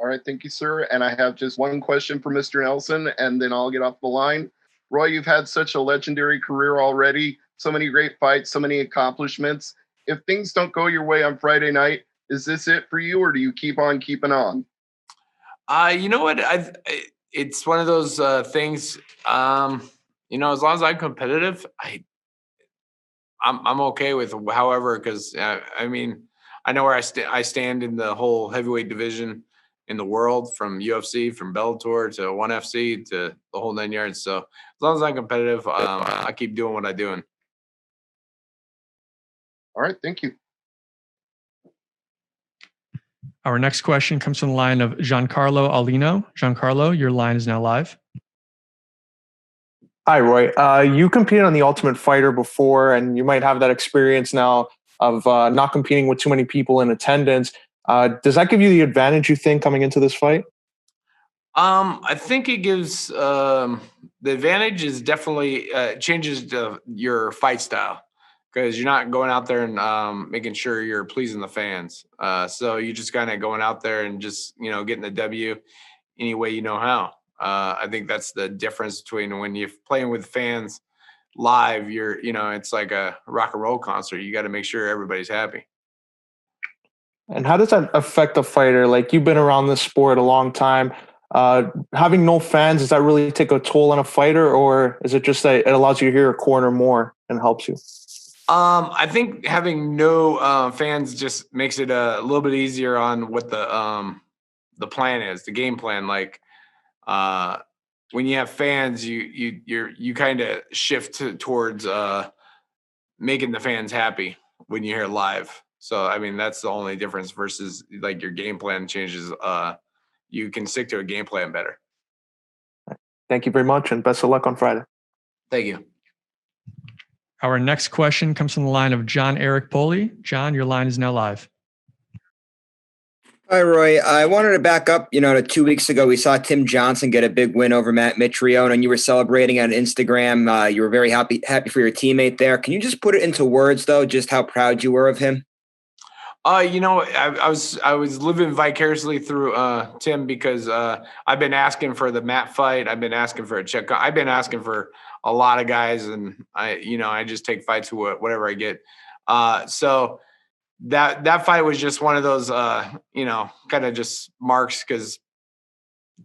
All right, thank you, sir. And I have just one question for Mr. Nelson, and then I'll get off the line. Roy, you've had such a legendary career already, so many great fights, so many accomplishments. If things don't go your way on Friday night, is this it for you, or do you keep on keeping on? You know what? It's one of those things. As long as I'm competitive, I'm okay with however, because I know where I stand in the whole heavyweight division in the world, from UFC, from Bellator to ONE FC to the whole 9 yards. So as long as I'm competitive, I keep doing what I'm doing. All right, thank you. Our next question comes from the line of Giancarlo Alino. Giancarlo, your line is now live. Hi, Roy. You competed on The Ultimate Fighter before, and you might have that experience now of not competing with too many people in attendance. Does that give you the advantage, you think, coming into this fight? I think it gives the advantage is definitely changes your fight style, because you're not going out there and making sure you're pleasing the fans. So you just kind of going out there and just getting the W any way you know how. I think that's the difference between when you're playing with fans live. It's like a rock and roll concert. You got to make sure everybody's happy. And how does that affect a fighter? Like, you've been around this sport a long time. Having no fans, does that really take a toll on a fighter, or is it just that it allows you to hear a corner more and helps you? I think having no fans just makes it a little bit easier on what the plan is, the game plan. Like when you have fans, you kind of shift towards making the fans happy when you hear live. So that's the only difference versus like your game plan changes. You can stick to a game plan better. Thank you very much, and best of luck on Friday. Thank you. Our next question comes from the line of John Eric Poley. John, your line is now live. Hi, Roy. I wanted to back up. To 2 weeks ago, we saw Tim Johnson get a big win over Matt Mitrione, and you were celebrating on Instagram. You were very happy for your teammate there. Can you just put it into words, though, just how proud you were of him? I was living vicariously through Tim, because I've been asking for the Matt fight. I've been asking for a check. I've been asking for a lot of guys, and I just take fights whatever I get. So that fight was just one of those kind of just marks, because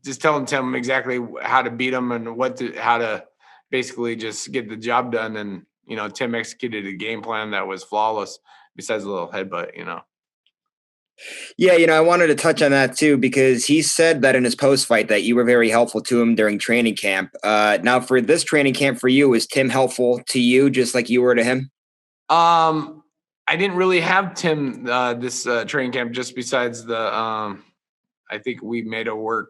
just telling Tim exactly how to beat him and how to basically just get the job done. And Tim executed a game plan that was flawless, besides a little headbutt. Yeah, I wanted to touch on that too, because he said that in his post-fight that you were very helpful to him during training camp. Now, for this training camp for you, is Tim helpful to you just like you were to him? I didn't really have Tim this training camp, just besides the I think we made it work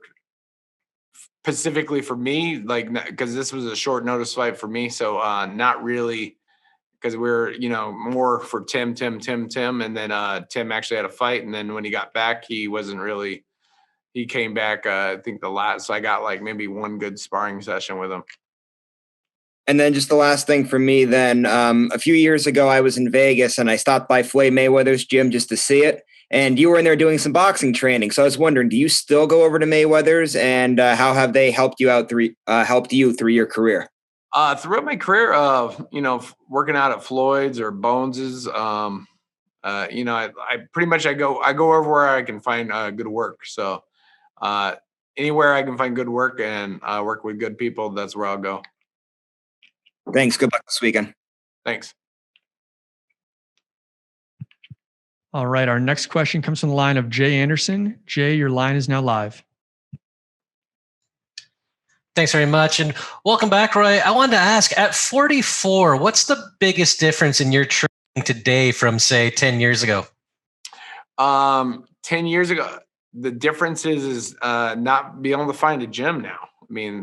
specifically for me, like, because this was a short notice fight for me. So not really, because we're, more for Tim. And then Tim actually had a fight. And then when he got back, he came back, I think so I got like maybe one good sparring session with him. And then just the last thing for me then, a few years ago, I was in Vegas and I stopped by Floyd Mayweather's gym just to see it. And you were in there doing some boxing training. So I was wondering, do you still go over to Mayweather's, and how have they helped you out helped you through your career? Throughout my career, working out at Floyd's or Bones's, I pretty much I go everywhere I can find good work. So anywhere I can find good work and work with good people, that's where I'll go. Thanks. Good luck this weekend. Thanks. All right. Our next question comes from the line of Jay Anderson. Jay, your line is now live. Thanks very much. And welcome back, Roy. I wanted to ask, at 44, what's the biggest difference in your training today from, say, 10 years ago? 10 years ago, the difference is not being able to find a gym now.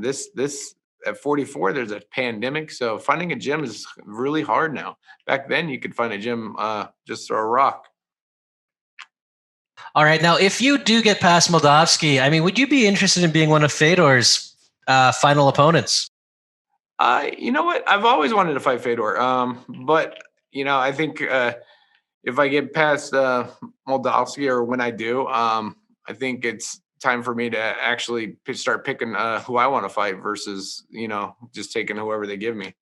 This at 44, there's a pandemic, so finding a gym is really hard now. Back then, you could find a gym just throw a rock. All right. Now, if you do get past Moldavsky, would you be interested in being one of Fedor's final opponents? You know what? I've always wanted to fight Fedor. But, I think if I get past Moldavsky, or when I do, I think it's time for me to actually start picking who I want to fight versus, just taking whoever they give me.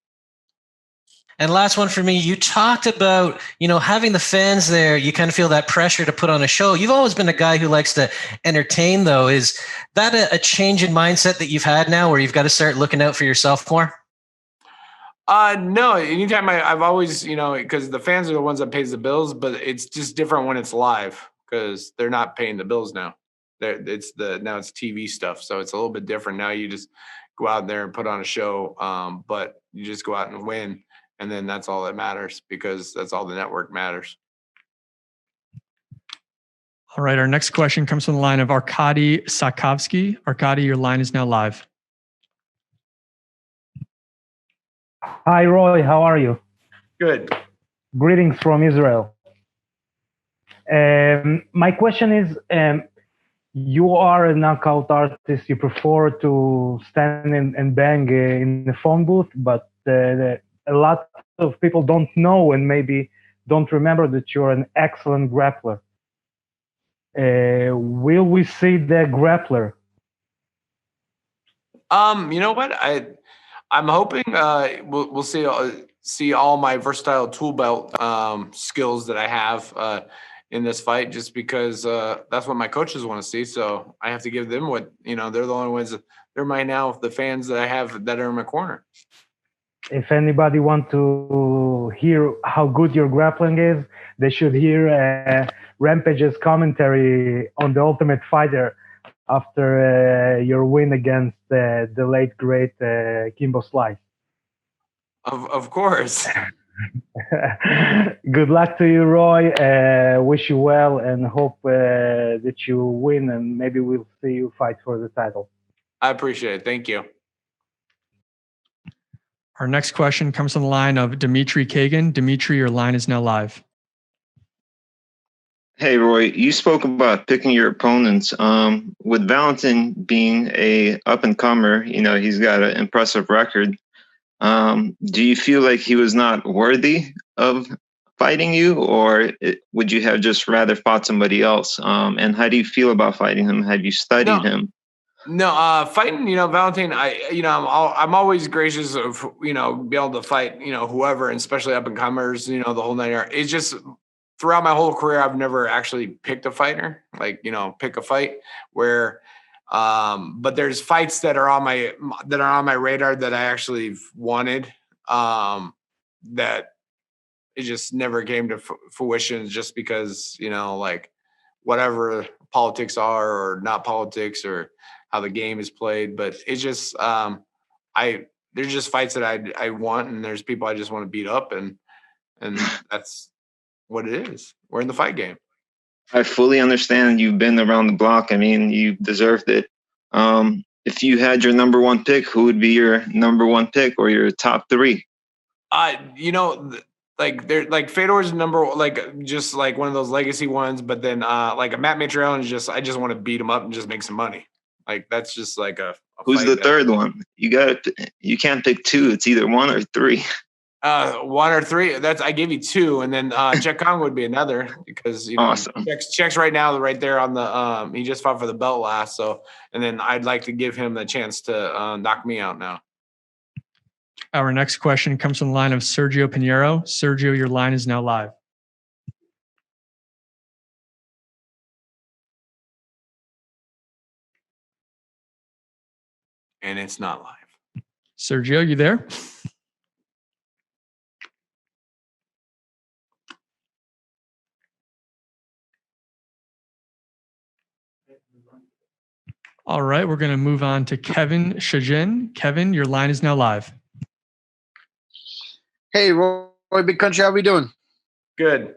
And last one for me, you talked about, having the fans there, you kind of feel that pressure to put on a show. You've always been a guy who likes to entertain, though. Is that a change in mindset that you've had now where you've got to start looking out for yourself more? No, anytime I've always, because the fans are the ones that pays the bills, but it's just different when it's live because they're not paying the bills now. Now it's TV stuff. So it's a little bit different. Now you just go out there and put on a show, but you just go out and win. And then that's all that matters because that's all the network matters. All right. Our next question comes from the line of Arkadi Sakovsky. Arkadi, your line is now live. Hi, Roy. How are you? Good. Greetings from Israel. My question is, you are a knockout artist. You prefer to stand and bang in the phone booth, but a lot of people don't know and maybe don't remember that you're an excellent grappler. Will we see the grappler? You know what? I'm hoping we'll see all my versatile tool belt skills that I have in this fight, just because that's what my coaches want to see. So I have to give them what they're the only ones. They're the fans that I have that are in my corner. If anybody wants to hear how good your grappling is, they should hear Rampage's commentary on The Ultimate Fighter after your win against the late, great Kimbo Slice. Of course. Good luck to you, Roy. Wish you well and hope that you win, and maybe we'll see you fight for the title. I appreciate it. Thank you. Our next question comes from the line of Dimitri Kagan. Dimitri, your line is now live. Hey, Roy, you spoke about picking your opponents. With Valentin being a up-and-comer, he's got an impressive record. Do you feel like he was not worthy of fighting you, or would you have just rather fought somebody else? And how do you feel about fighting him? Have you studied him? No, fighting, Valentin, I'm always gracious of, be able to fight, whoever, and especially up and comers, the whole 9 yards. It's just throughout my whole career, I've never actually picked a fighter, pick a fight where, but there's fights that are on my radar that I actually wanted, that it just never came to fruition just because, whatever politics are or not politics or how the game is played, but it's just there's just fights that I want, and there's people I just want to beat up, and that's what it is. We're in the fight game. I fully understand. You've been around the block. I mean, you deserved it. If you had your number one pick, who would be your number one pick or your top three? Fedor's just one of those legacy ones, but then a Matt Mitrione is I just want to beat him up and just make some money. That's just a Who's the third one? You can't pick two. It's either one or three. One or three. I gave you two, and then Jack Kong would be another because awesome. Check's right now right there on the he just fought for the belt last, so and then I'd like to give him the chance to knock me out now. Our next question comes from the line of Sergio Pinheiro. Sergio, your line is now live. And it's not live. Sergio, you there? All right, we're going to move on to Kevin Shajin. Kevin, your line is now live. Hey, Roy, Big Country, how we doing? Good.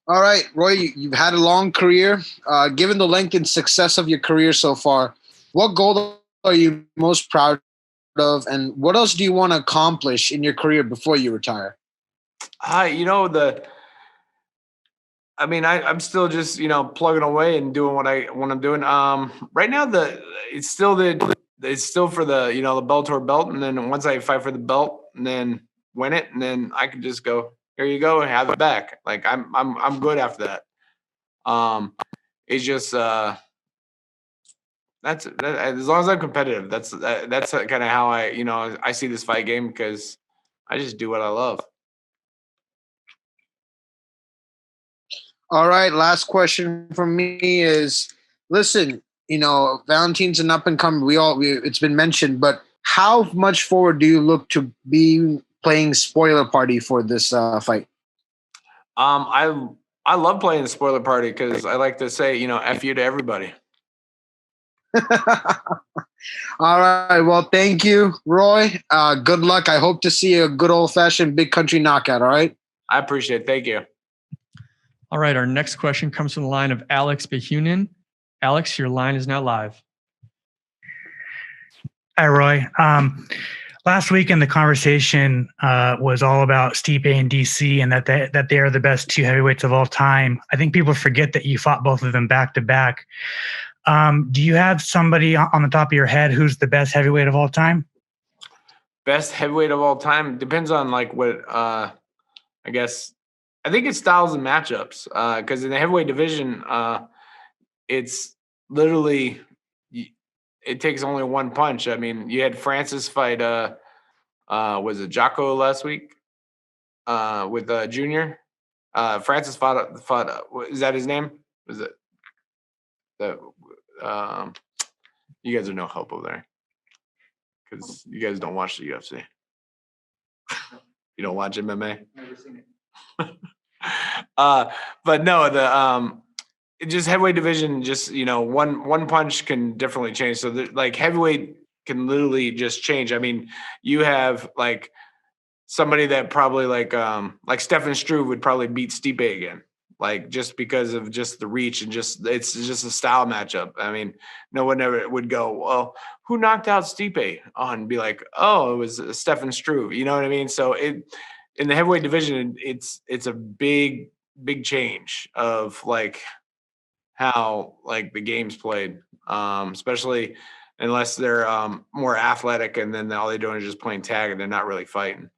All right, Roy, you've had a long career. Given the length and success of your career so far, what goal are you most proud of, and what else do you want to accomplish in your career before you retire? I'm still just plugging away and doing what I'm doing. Right now, it's still for the the Bellator belt, and then once I fight for the belt and then win it, and then I can just go, here you go, and have it back. I'm good after that. It's just as long as I'm competitive, that's kind of how I see this fight game, because I just do what I love. All right, last question from me is: listen, Valentin's an up and comer. It's been mentioned, but how much forward do you look to be playing spoiler party for this fight? I love playing the spoiler party because I like to say, F you to everybody. All right. Well, thank you, Roy. Good luck. I hope to see a good old-fashioned big country knockout. All right. I appreciate it. Thank you. All right. Our next question comes from the line of Alex Behunin. Alex, your line is now live. Hi, Roy. Last weekend, the conversation was all about Stipe and DC, and that they are the best two heavyweights of all time. I think people forget that you fought both of them back to back. Do you have somebody on the top of your head who's the best heavyweight of all time? Best heavyweight of all time depends on what I guess. I think it's styles and matchups, because in the heavyweight division, it's literally it takes only one punch. I mean, you had Francis fight was it Jocko last week with Junior? Francis fought is that his name? Was it that? You guys are no help over there because you guys don't watch the UFC. You don't watch MMA? Never seen it. But no, just heavyweight division, just one punch can definitely change. So heavyweight can literally just change. I mean, you have somebody that probably Stefan Struve would probably beat Stipe again, just because of just the reach and it's just a style matchup. I mean, no one ever would go, well, who knocked out Stipe and be like, oh, it was Stefan Struve. You know what I mean? So in the heavyweight division, it's a big change of how the game's played, especially unless they're more athletic and then all they're doing is just playing tag and they're not really fighting.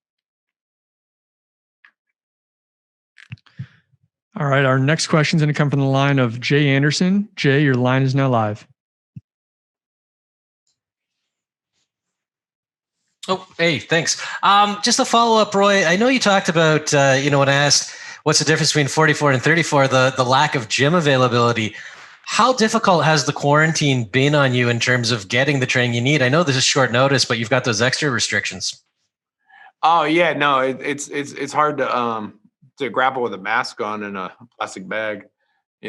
All right. Our next question is going to come from the line of Jay Anderson. Jay, your line is now live. Oh, hey, thanks. Just a follow-up, Roy. I know you talked about, when I asked what's the difference between 44 and 34, the lack of gym availability. How difficult has the quarantine been on you in terms of getting the training you need? I know this is short notice, but you've got those extra restrictions. Oh yeah, no, it's hard to grapple with a mask on and a plastic bag,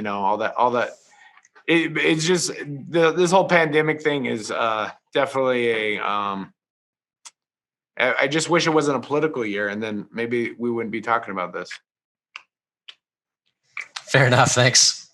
all that. It's just this whole pandemic thing is definitely I just wish it wasn't a political year, and then maybe we wouldn't be talking about this. Fair enough. Thanks.